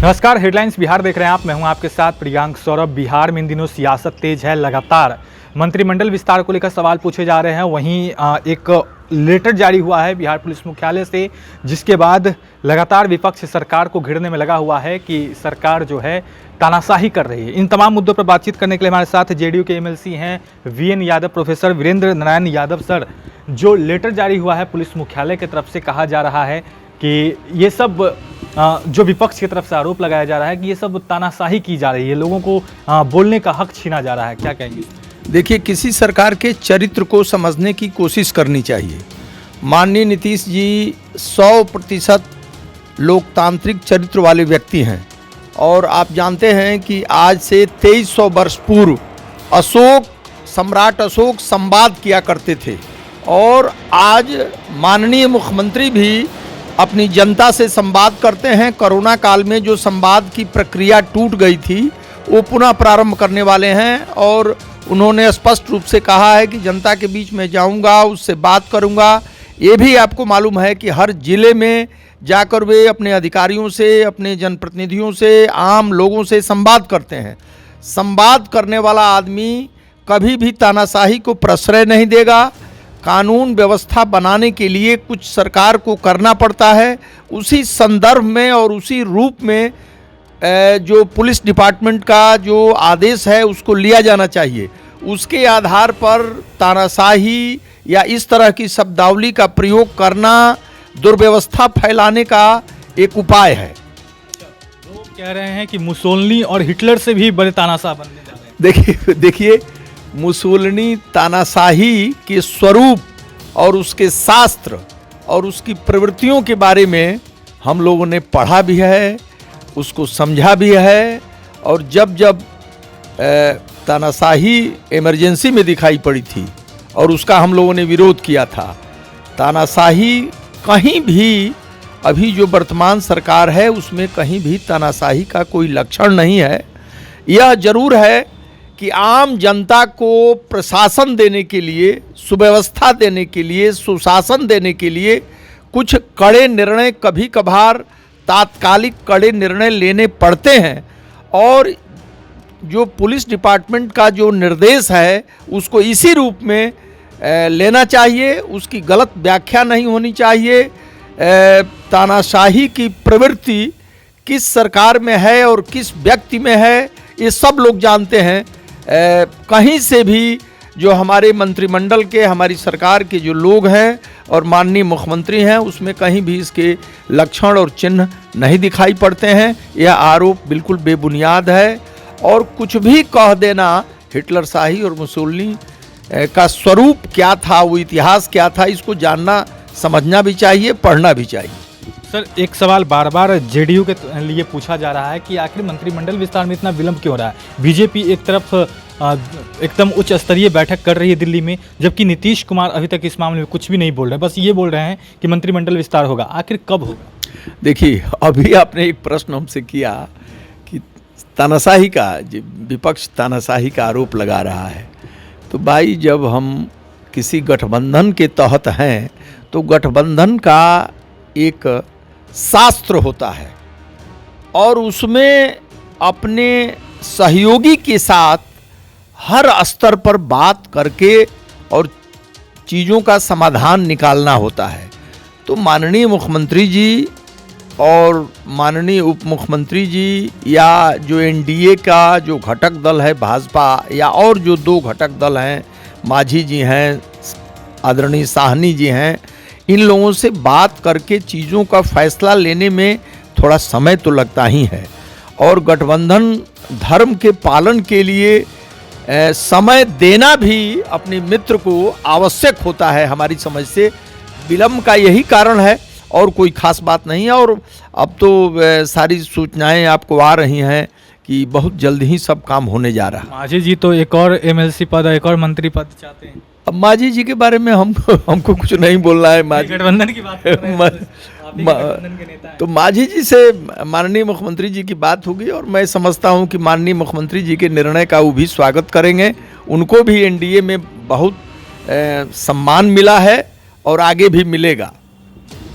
नमस्कार, हेडलाइंस बिहार देख रहे हैं आप। मैं हूं आपके साथ प्रियांक सौरभ। बिहार में इन दिनों सियासत तेज है। लगातार मंत्रिमंडल विस्तार को लेकर सवाल पूछे जा रहे हैं। वहीं एक लेटर जारी हुआ है बिहार पुलिस मुख्यालय से, जिसके बाद लगातार विपक्ष सरकार को घेरने में लगा हुआ है कि सरकार जो है तानाशाही कर रही है। इन तमाम मुद्दों पर बातचीत करने के लिए हमारे साथ जेडीयू के एमएलसी हैं वीएन यादव, प्रोफेसर वीरेंद्र नारायण यादव। सर, जो लेटर जारी हुआ है पुलिस मुख्यालय की तरफ से, कहा जा रहा है कि ये सब जो विपक्ष की तरफ से आरोप लगाया जा रहा है कि ये सब तानाशाही की जा रही है, लोगों को बोलने का हक छीना जा रहा है, क्या कहेंगे? देखिए, किसी सरकार के चरित्र को समझने की कोशिश करनी चाहिए। माननीय नीतीश जी 100% लोकतांत्रिक चरित्र वाले व्यक्ति हैं और आप जानते हैं कि आज से 2300 वर्ष पूर्व सम्राट अशोक संवाद किया करते थे और आज माननीय मुख्यमंत्री भी अपनी जनता से संवाद करते हैं। कोरोना काल में जो संवाद की प्रक्रिया टूट गई थी वो पुनः प्रारंभ करने वाले हैं और उन्होंने स्पष्ट रूप से कहा है कि जनता के बीच में जाऊंगा, उससे बात करूंगा। ये भी आपको मालूम है कि हर जिले में जाकर वे अपने अधिकारियों से, अपने जनप्रतिनिधियों से, आम लोगों से संवाद करते हैं। संवाद करने वाला आदमी कभी भी तानाशाही को प्रश्रय नहीं देगा। कानून व्यवस्था बनाने के लिए कुछ सरकार को करना पड़ता है, उसी संदर्भ में और उसी रूप में जो पुलिस डिपार्टमेंट का जो आदेश है उसको लिया जाना चाहिए। उसके आधार पर तानाशाही या इस तरह की शब्दावली का प्रयोग करना दुर्व्यवस्था फैलाने का एक उपाय है। वो कह रहे हैं कि मुसोलिनी और हिटलर से भी बड़े तानाशाह बनने जा रहे हैं। देखिए मुसोलिनी तानाशाही के स्वरूप और उसके शास्त्र और उसकी प्रवृत्तियों के बारे में हम लोगों ने पढ़ा भी है, उसको समझा भी है और जब तानाशाही इमरजेंसी में दिखाई पड़ी थी और उसका हम लोगों ने विरोध किया था। तानाशाही कहीं भी, अभी जो वर्तमान सरकार है उसमें कहीं भी तानाशाही का कोई लक्षण नहीं है। यह जरूर है कि आम जनता को प्रशासन देने के लिए, सुव्यवस्था देने के लिए, सुशासन देने के लिए कुछ कड़े निर्णय, कभी कभार तात्कालिक कड़े निर्णय लेने पड़ते हैं और जो पुलिस डिपार्टमेंट का जो निर्देश है उसको इसी रूप में लेना चाहिए। उसकी गलत व्याख्या नहीं होनी चाहिए। तानाशाही की प्रवृत्ति किस सरकार में है और किस व्यक्ति में है ये सब लोग जानते हैं। कहीं से भी जो हमारे मंत्रिमंडल के, हमारी सरकार के जो लोग हैं और माननीय मुख्यमंत्री हैं, उसमें कहीं भी इसके लक्षण और चिन्ह नहीं दिखाई पड़ते हैं। यह आरोप बिल्कुल बेबुनियाद है और कुछ भी कह देना, हिटलर शाही और मुसोलिनी का स्वरूप क्या था, वो इतिहास क्या था, इसको जानना समझना भी चाहिए, पढ़ना भी चाहिए। सर, एक सवाल बार बार जेडीयू के लिए पूछा जा रहा है कि आखिर मंत्रिमंडल विस्तार में इतना विलंब क्यों रहा है? बीजेपी एक तरफ एकदम उच्च स्तरीय बैठक कर रही है दिल्ली में, जबकि नीतीश कुमार अभी तक इस मामले में कुछ भी नहीं बोल रहे, बस ये बोल रहे हैं कि मंत्रिमंडल विस्तार होगा। आखिर कब होगा? देखिए, अभी आपने एक प्रश्न हमसे किया कि तानाशाही का, विपक्ष तानाशाही का आरोप लगा रहा है। तो भाई, जब हम किसी गठबंधन के तहत हैं तो गठबंधन का एक शास्त्र होता है और उसमें अपने सहयोगी के साथ हर स्तर पर बात करके और चीज़ों का समाधान निकालना होता है। तो माननीय मुख्यमंत्री जी और माननीय उप मुख्यमंत्री जी या जो एनडीए का जो घटक दल है भाजपा, या और जो दो घटक दल हैं, मांझी जी हैं, आदरणीय साहनी जी हैं, इन लोगों से बात करके चीज़ों का फैसला लेने में थोड़ा समय तो लगता ही है और गठबंधन धर्म के पालन के लिए समय देना भी अपने मित्र को आवश्यक होता है। हमारी समझ से विलंब का यही कारण है और कोई खास बात नहीं है। और अब तो सारी सूचनाएं आपको आ रही हैं कि बहुत जल्द ही सब काम होने जा रहा है। मांझी जी तो एक और एमएलसी पद, एक और मंत्री पद चाहते हैं। अब मांझी जी के बारे में हमको कुछ नहीं बोलना है। गठबंधन की बात कर रहे हैं, तो मांझी जी से माननीय मुख्यमंत्री जी की बात होगी और मैं समझता हूं कि माननीय मुख्यमंत्री जी के निर्णय का वो भी स्वागत करेंगे। उनको भी एनडीए में बहुत सम्मान मिला है और आगे भी मिलेगा।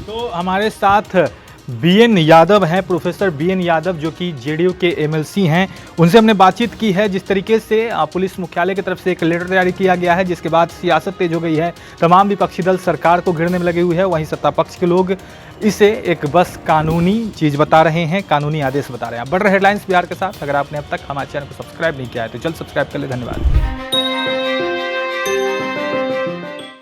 तो हमारे साथ बीएन यादव हैं, प्रोफेसर बीएन यादव, जो कि जेडीयू के एमएलसी हैं। उनसे हमने बातचीत की है। जिस तरीके से पुलिस मुख्यालय की तरफ से एक लेटर जारी किया गया है, जिसके बाद सियासत तेज हो गई है, तमाम विपक्षी दल सरकार को घेरने में लगे हुए हैं, वहीं सत्ता पक्ष के लोग इसे एक बस कानूनी चीज़ बता रहे हैं, कानूनी आदेश बता रहे हैं। बढ़ रहे हेडलाइंस बिहार के साथ। अगर आपने अब तक हमारे चैनल को सब्सक्राइब नहीं किया है तो जल्द सब्सक्राइब कर ले। धन्यवाद।